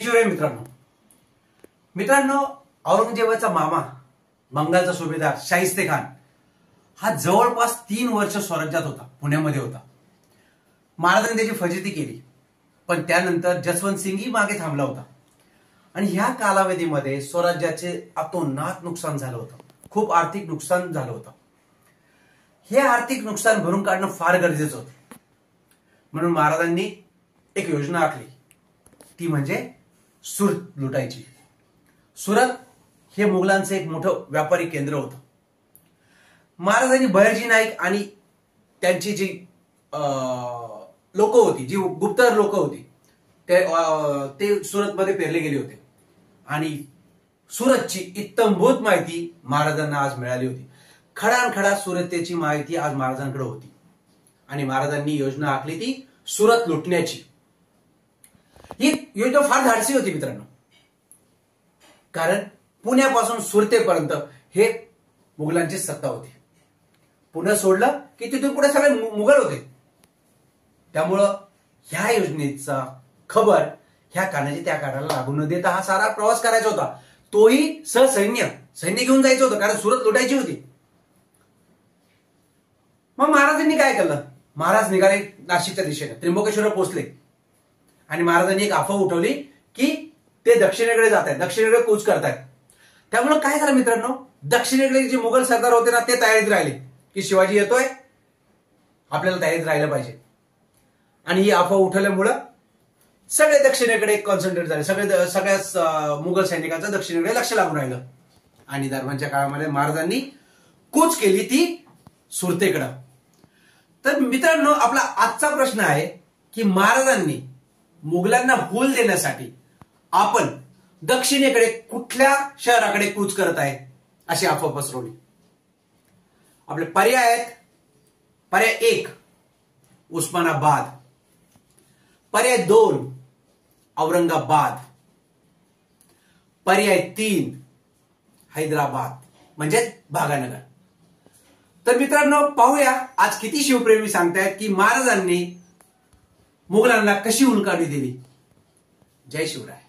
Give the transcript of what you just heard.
शिवराय मित्रांनो, औरंगजेबाचा मामा बंगालचा सुभेदार शाहिस्ते खान हा जवळपास 3 वर्ष स्वराज्यात होता, पुण्यामध्ये होता. महाराजांनी त्याची फजिती केली, पण त्यानंतर जसवंत सिंगही मागे थांबला होता. आणि ह्या कालावधीमध्ये स्वराज्याचे अतोनात नुकसान झालं होतं. खूप आर्थिक नुकसान झालं होतं. हे आर्थिक नुकसान भरून काढणं फार गरजेचं होतं. म्हणून महाराजांनी एक योजना आखली, ती म्हणजे सुरत लुटायची. सुरत हे मुघलांचं एक मोठं व्यापारी केंद्र होतं. महाराजांनी बहिर्जी नाईक आणि त्यांची जी लोक होती, जी गुप्तचर लोक होती, ते सुरतमध्ये पेरले गेले होते. आणि सुरतची इत्तंभूत माहिती महाराजांना आज मिळाली होती. खडानखडा सुरतेची माहिती आज महाराजांकडे होती. आणि महाराजांनी योजना आखली ती सुरत लुटण्याची. ही योजना फार धाडसी होती मित्रांनो, कारण पुण्यापासून सुरतेपर्यंत हे मुघलांची सत्ता होती. पुणे सोडलं की तिथून पुढे सगळे मुघल होते. त्यामुळं ह्या योजनेचा खबर ह्या कानाची त्या कानाला लागू न देता हा सारा प्रवास करायचा होता. तोही सैन्य घेऊन जायचं होतं, कारण सुरत लुटायची होती. मग महाराजांनी काय केलं? महाराज निघाले नाशिकच्या दिशेने, त्र्यंबकेश्वरला पोहोचले. आणि महाराजांनी एक अफवा उठवली की ते दक्षिणेकडे जात आहेत, दक्षिणेकडे कूच करतायत. त्यामुळे काय झालं मित्रांनो, दक्षिणेकडे जे मुघल सरदार होते ना, ते तयारीत राहिले की शिवाजी येतोय, आपल्याला तयारीत राहिलं पाहिजे. आणि ही अफवा उठवल्यामुळं सगळे दक्षिणेकडे कॉन्सन्ट्रेट झाले. सगळ्या मुघल सैनिकांचं दक्षिणेकडे लक्ष लागून राहिलं. आणि दरम्यानच्या काळामध्ये महाराजांनी कूच केली ती सुरतेकडं. तर मित्रांनो, आपला आजचा प्रश्न आहे की महाराजांनी मुघलांना भूल देण्यासाठी आपण दक्षिणेकडे कुठल्या शहराकडे कूच करत आहे अशी अफवा पसरवली. आपले पर्याय आहेत. पर्याय 1 उस्मानाबाद, पर्याय 2 औरंगाबाद, पर्याय 3 हैदराबाद म्हणजे भागानगर. तर मित्रांनो, पाहूया आज किती शिवप्रेमी सांगतायत की महाराजांनी मुघलांना कशी हुलकावणी दिली. जय शिवराय.